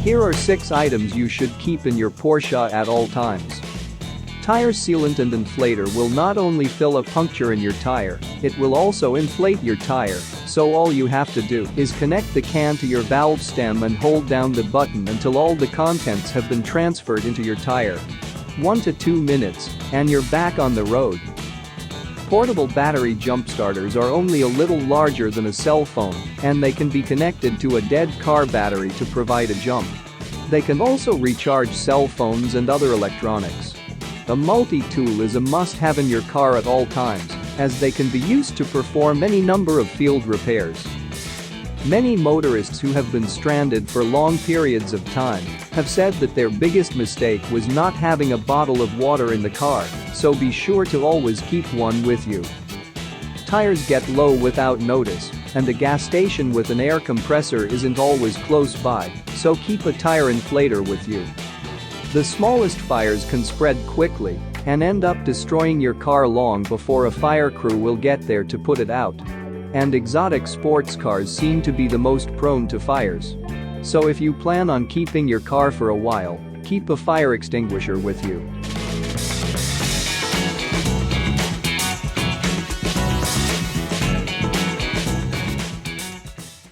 Here are 6 items you should keep in your Porsche at all times. Tire sealant and inflator will not only fill a puncture in your tire, it will also inflate your tire, so all you have to do is connect the can to your valve stem and hold down the button until all the contents have been transferred into your tire. 1 to 2 minutes, and you're back on the road. Portable battery jump starters are only a little larger than a cell phone, and they can be connected to a dead car battery to provide a jump. They can also recharge cell phones and other electronics. A multi-tool is a must-have in your car at all times, as they can be used to perform any number of field repairs. Many motorists who have been stranded for long periods of time have said that their biggest mistake was not having a bottle of water in the car, so be sure to always keep one with you. Tires get low without notice, and a gas station with an air compressor isn't always close by, so keep a tire inflator with you. The smallest fires can spread quickly and end up destroying your car long before a fire crew will get there to put it out. And exotic sports cars seem to be the most prone to fires. So if you plan on keeping your car for a while, keep a fire extinguisher with you.